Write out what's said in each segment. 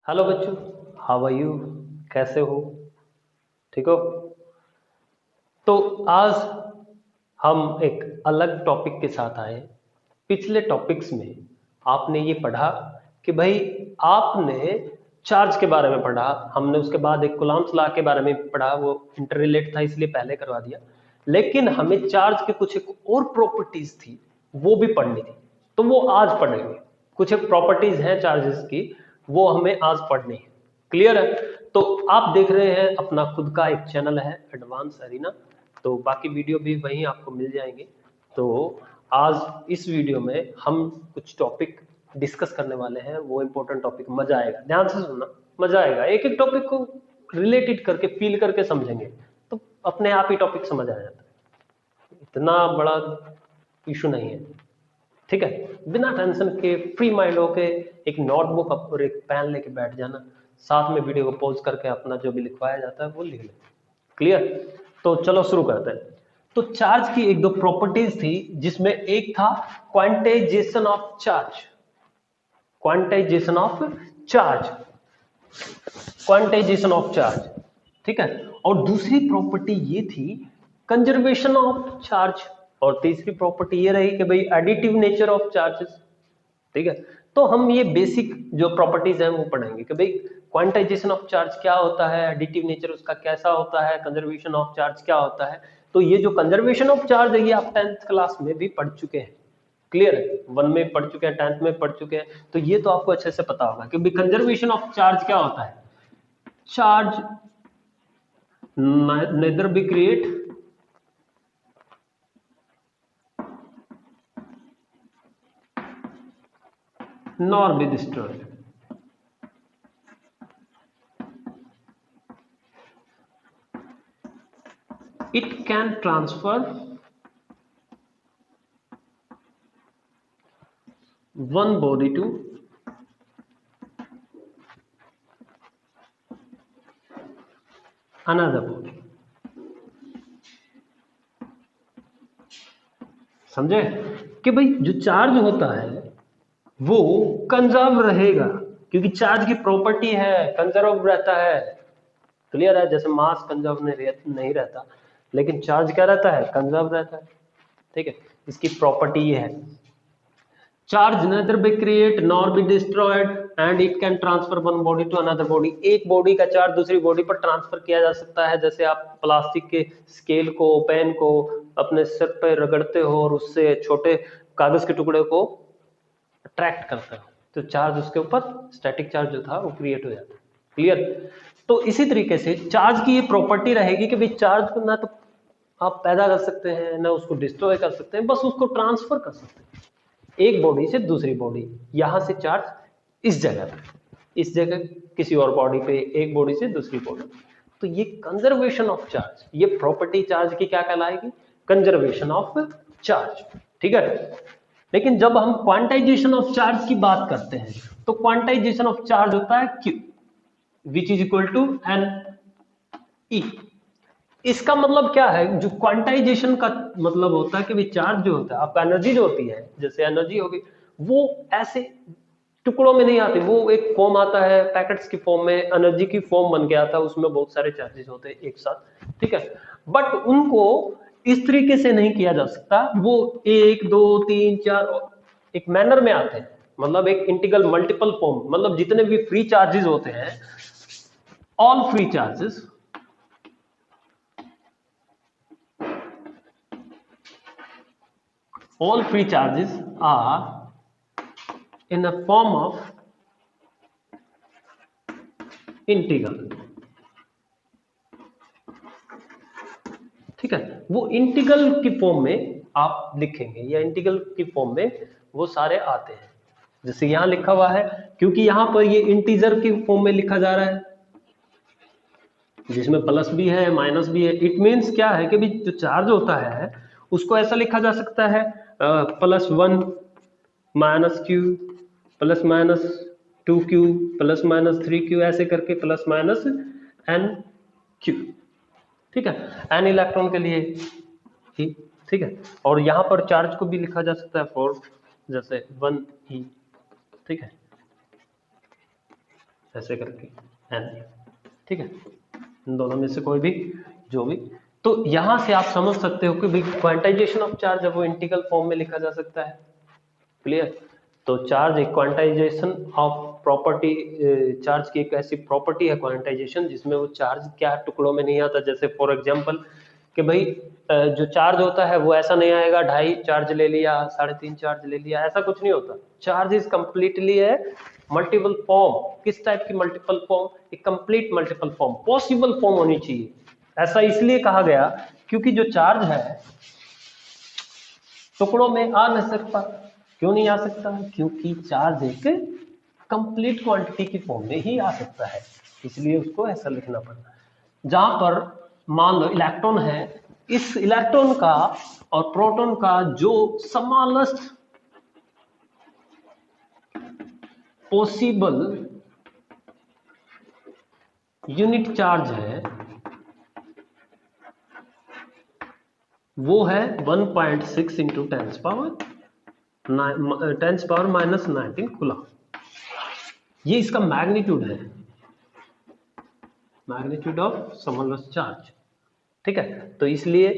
Hello बच्चों, how are you? कैसे हो? ठीक हो? तो आज हम एक अलग टॉपिक के साथ आए। पिछले टॉपिक्स में आपने ये पढ़ा कि भाई आपने चार्ज के बारे में पढ़ा, हमने उसके बाद एक कूलम्ब्स लॉ के बारे में पढ़ा, वो इंटर रिलेट था इसलिए पहले करवा दिया। लेकिन हमें चार्ज के कुछ एक और प्रॉपर्टीज थी, वो भी पढ़नी थी, तो वो आज पढ़ेंगे। कुछ एक प्रॉपर्टीज हैं चार्जेस की, वो हमें आज पढ़नी है। क्लियर है? तो आप देख रहे हैं अपना खुद का एक चैनल है एडवांस अरीना, तो बाकी वीडियो भी वहीं आपको मिल जाएंगे। तो आज इस वीडियो में हम कुछ टॉपिक डिस्कस करने वाले हैं, वो इंपॉर्टेंट टॉपिक। मजा आएगा, ध्यान से सुनना, मजा आएगा। एक एक टॉपिक को रिलेटेड करके फील करके समझेंगे तो अपने आप ही टॉपिक समझ आ जाता है। इतना बड़ा इशू नहीं है, ठीक है? बिना टेंशन के फ्री माइंड होके एक नोटबुक और एक पेन लेके बैठ जाना, साथ में वीडियो को पॉज करके अपना जो भी लिखवाया जाता है वो लिख लेना। क्लियर? तो चलो शुरू करते हैं। तो चार्ज की एक दो प्रॉपर्टीज थी, जिसमें एक था quantization of charge. Quantization of charge, quantization of charge, ठीक है। और दूसरी प्रॉपर्टी ये थी कंजर्वेशन ऑफ चार्ज। और तीसरी प्रॉपर्टी ये रही कि भाई एडिटिव नेचर ऑफ चार्जेस, ठीक है। तो हम ये बेसिक जो प्रॉपर्टीज हैं वो पढ़ेंगे कि भाई क्वांटाइजेशन ऑफ चार्ज क्या होता है, एडिटिव नेचर उसका कैसा होता है, कंजर्वेशन ऑफ चार्ज क्या होता है। तो ये जो कंजर्वेशन ऑफ चार्ज है ये आप 10th क्लास में भी पढ़ चुके हैं। क्लियर है? 1 में पढ़ चुके हैं, 10th में पढ़ चुके हैं, तो ये तो आपको अच्छे से पता होगा कि भाई कंजर्वेशन ऑफ चार्ज क्या होता है। Charge neither be create nor be destroyed. It can transfer one body to another body. समझे कि भाई जो चार्ज होता है वो कंजर्व रहेगा, क्योंकि चार्ज की प्रॉपर्टी है कंजर्व रहता है। क्लियर है? जैसे मास कंजर्व नहीं रहता, लेकिन चार्ज क्या रहता है? कंजर्व रहता है, ठीक है। इसकी प्रॉपर्टी ये है, charge neither be create nor be destroyed and it can transfer one body to another body। एक बॉडी का चार्ज दूसरी बॉडी पर ट्रांसफर किया जा सकता है। जैसे आप प्लास्टिक के स्केल को, पेन को अपने सिर पर रगड़ते हो और उससे छोटे कागज के टुकड़े को अट्रैक्ट करते हो, तो चार्ज उसके ऊपर, स्टैटिक चार्ज जो था वो क्रिएट हो जाता है। क्लियर? तो इसी तरीके से चार्ज की ये प्रॉपर्टी रहेगी कि भाई चार्ज को ना तो आप पैदा कर सकते हैं ना उसको डिस्ट्रॉय कर सकते हैं, बस उसको ट्रांसफर कर सकते हैं एक बॉडी से दूसरी बॉडी। यहां से चार्ज इस जगह पे, इस जगह किसी और बॉडी पे, एक बॉडी से दूसरी बॉडी। तो ये कंजर्वेशन ऑफ चार्ज, ये प्रॉपर्टी चार्ज की क्या कहलाएगी? कंजर्वेशन ऑफ चार्ज, ठीक है। लेकिन जब हम क्वांटाइजेशन ऑफ चार्ज की बात करते हैं तो क्वांटाइजेशन ऑफ चार्ज होता है Q, which is equal to n e. इसका मतलब क्या है? जो क्वांटाइजेशन का मतलब होता है कि भाई चार्ज जो होता है, आपका एनर्जी जो होती है, जैसे एनर्जी होगी वो ऐसे टुकड़ों में नहीं आती, वो एक फॉर्म आता है, पैकेट्स की फॉर्म में एनर्जी की फॉर्म बन के आता है, उसमें बहुत सारे चार्जेस होते हैं एक साथ, ठीक है। बट उनको इस तरीके से नहीं किया जा सकता, वो 1 2 3 4 एक मैनर में आते हैं, मतलब एक इंटीग्रल मल्टीपल फॉर्म, मतलब जितने भी फ्री चार्जेस होते हैं, all free charges all free charges are in a form of integral, ठीक है। वो इंटीग्रल की फॉर्म में आप लिखेंगे, या इंटीग्रल की फॉर्म में वो सारे आते हैं। जैसे यहां लिखा हुआ है, क्योंकि यहां पर ये इंटीजर की फॉर्म में लिखा जा रहा है, जिसमें प्लस भी है माइनस भी है। इट मीन्स क्या है कि भी जो चार्ज होता है उसको ऐसा लिखा जा सकता है +1 -q +-2q +-3q, ऐसे करके +-n q, ठीक है। n इलेक्ट्रॉन के लिए ही, ठीक है। और यहां पर चार्ज को भी लिखा जा सकता है फॉर, जैसे 1e, ठीक है। ऐसे करके n, ठीक है, इन दोनों में से कोई भी, जो भी। तो यहां से आप समझ सकते हो कि भाई क्वांटाइजेशन ऑफ चार्ज है वो इंटीग्रल फॉर्म में लिखा जा सकता है। क्लियर? तो चार्ज एक क्वांटाइजेशन ऑफ प्रॉपर्टी, चार्ज की एक ऐसी प्रॉपर्टी है क्वांटाइजेशन जिसमें वो चार्ज क्या टुकड़ों में नहीं आता। जैसे फॉर एग्जांपल कि भाई जो चार्ज होता है वो ऐसा नहीं आएगा 2.5 चार्ज ले लिया, 3.5 चार्ज ले लिया, ऐसा कुछ नहीं होता। चार्ज इज कंप्लीटली है मल्टीपल फॉर्म। किस टाइप की मल्टीपल फॉर्म? एक complete multiple form, possible form होनी चाहिए। ऐसा इसलिए कहा गया क्योंकि जो चार्ज है टुकड़ों में आ नहीं सकता। क्यों नहीं आ सकता? क्योंकि चार्ज एक कंप्लीट क्वांटिटी की फॉर्म में ही आ सकता है, इसलिए उसको ऐसा लिखना पड़ता है। जहां पर मान लो इलेक्ट्रॉन है, इस इलेक्ट्रॉन का और प्रोटॉन का जो स्मॉलेस्ट पॉसिबल यूनिट चार्ज है वो है 1.6 इंटू 10 पावर माइनस 19 कूलम। ये इसका मैग्नीट्यूड है, मैग्नीट्यूड ऑफ स्मॉलेस्ट चार्ज। ठीक है, तो इसलिए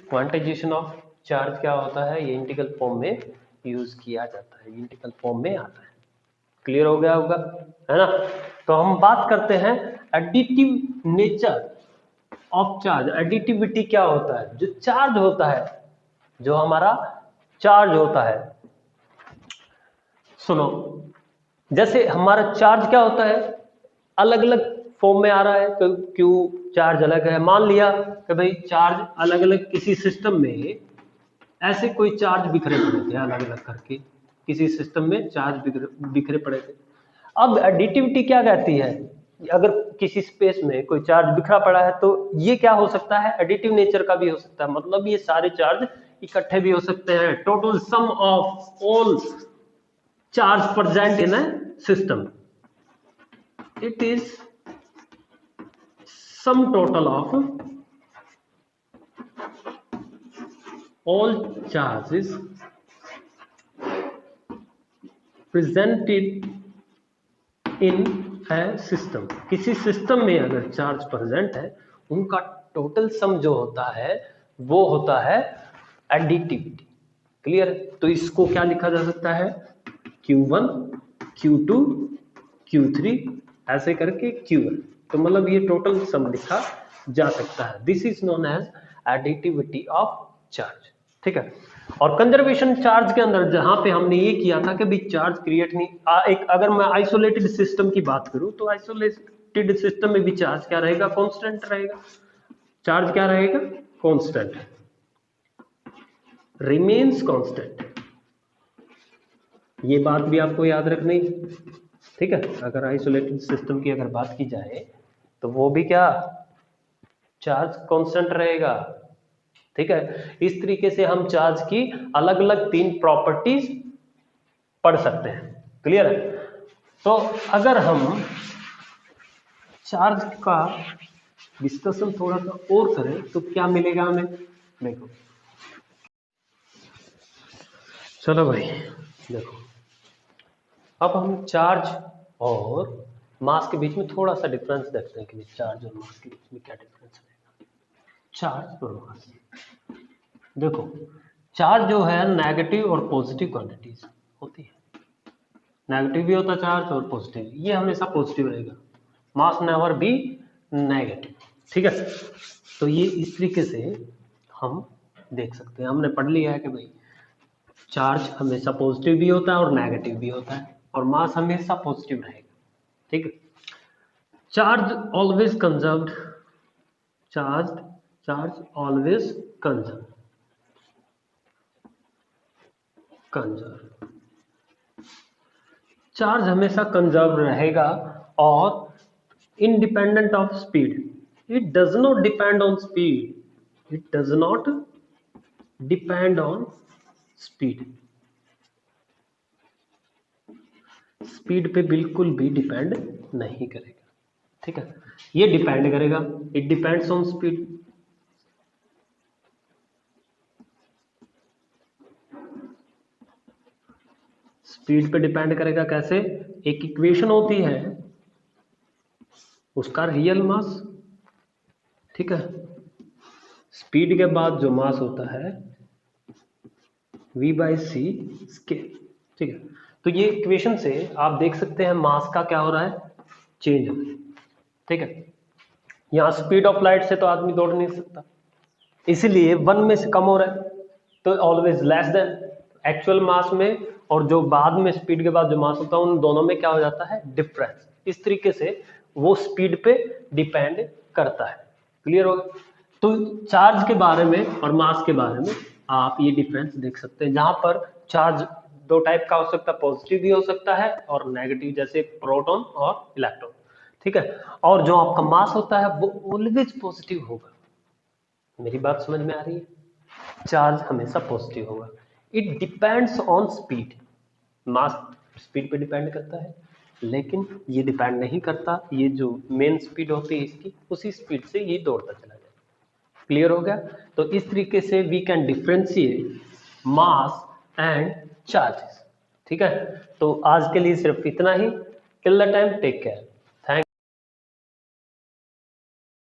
क्वांटाइजेशन ऑफ चार्ज क्या होता है, ये इंटीग्रल फॉर्म में यूज किया जाता है, इंटीग्रल फॉर्म में आता है। क्लियर हो गया होगा, है ना? तो हम बात करते हैं additive nature of charge. Additivity क्या होता है? जो चार्ज होता है, जो हमारा चार्ज होता है, सुनो, जैसे हमारा चार्ज क्या होता है, अलग अलग फॉर्म में आ रहा है। तो क्यू चार्ज अलग है, मान लिया कि भाई चार्ज अलग अलग किसी सिस्टम में ऐसे कोई चार्ज बिखरे पड़े थे, अलग अलग करके किसी सिस्टम में चार्ज बिखरे पड़े थे। अब एडिटिविटी क्या कहती है, अगर किसी स्पेस में कोई चार्ज बिखरा पड़ा है तो ये क्या हो सकता है, एडिटिव नेचर का भी हो सकता है। मतलब ये सारे चार्ज इकट्ठे भी हो सकते हैं। Total sum of all charge present in a system, it is sum total of all charges presented in a system। किसी सिस्टम में अगर चार्ज प्रेजेंट है उनका टोटल सम जो होता है वो होता है एडिटिविटी। क्लियर? तो इसको क्या लिखा जा सकता है, Q1 Q2 Q3 ऐसे करके Q1। तो मतलब ये टोटल सम लिखा जा सकता है। This is known as additivity of charge. ठीक है, और कंजर्वेशन चार्ज के अंदर जहां पे हमने ये किया था कि भी चार्ज क्रिएट नहीं एक, अगर मैं आइसोलेटेड सिस्टम की बात करूं तो आइसोलेटेड सिस्टम में भी चार्ज क्या रहेगा, कांस्टेंट रहेगा। चार्ज क्या रहेगा, कांस्टेंट, रिमेन्स कांस्टेंट। ये बात भी आपको याद रखनी। ठीक है, अगर आइसोलेटेड सिस्टम की अगर बात की जाए तो वो भी क्या, चार्ज कांस्टेंट रहेगा। ठीक है, इस तरीके से हम चार्ज की अलग अलग 3 प्रॉपर्टीज पढ़ सकते हैं। क्लियर है? तो अगर हम चार्ज का डिस्कशन थोड़ा सा और करें तो क्या मिलेगा हमें, देखो। चलो भाई देखो, अब हम चार्ज और मास के बीच में थोड़ा सा डिफरेंस देखते हैं कि चार्ज और मास के बीच में क्या डिफरेंस रहेगा। चार्ज और मास, देखो चार्ज जो है नेगेटिव और पॉजिटिव क्वांटिटीज होती है। नेगेटिव भी होता है चार्ज और पॉजिटिव, ये हमेशा पॉजिटिव रहेगा। मास नेवर बी नेगेटिव। ठीक है, तो ये इस तरीके से हम देख सकते हैं। हमने पढ़ लिया है कि भाई चार्ज हमेशा पॉजिटिव भी होता है और नेगेटिव भी होता है, और मास हमेशा पॉजिटिव रहेगा। ठीक है, charge always conserved, charge always conserve, charge हमेशा कंजर्व रहेगा और independent of speed, it does not depend on speed, it does not depend on speed, speed पे बिल्कुल भी डिपेंड नहीं करेगा। ठीक है, ये डिपेंड करेगा, it depends on speed. Speed पे डिपेंड करेगा कैसे, एक इक्वेशन होती है उसका रियल मास, ठीक है। स्पीड के बाद जो मास होता है v/c स्केल, ठीक है। तो ये इक्वेशन से आप देख सकते हैं मास का क्या हो रहा है, चेंज हो रहा है, ठीक है। यहाँ स्पीड ऑफ लाइट से तो आदमी दौड़ नहीं सकता, इसीलिए 1 में से कम हो रहा है, तो always less than actual mass में, और जो बाद में स्पीड के बाद जो मास होता है उन दोनों में क्या हो जाता है, डिफरेंस। इस तरीके से वो स्पीड पे डिपेंड करता है। क्लियर होगा? तो चार्ज के बारे में और मास के बारे में आप ये डिफरेंस देख सकते हैं, जहां पर चार्ज दो टाइप का हो सकता है, पॉजिटिव भी हो सकता है और नेगेटिव, जैसे प्रोटॉन और इलेक्ट्रॉन, ठीक है। और जो आपका मास होता है वो ऑलवेज पॉजिटिव होगा। मेरी बात समझ में आ रही है? चार्ज हमेशा पॉजिटिव होगा। It depends on speed, mass speed पे डिपेंड करता है, लेकिन ये डिपेंड नहीं करता, ये जो मेन स्पीड होती है इसकी, उसी स्पीड से ये दौड़ता चला जाए। क्लियर हो गया? तो इस तरीके से we can differentiate mass and charges, ठीक है। तो आज के लिए सिर्फ इतना ही। Till the time take care.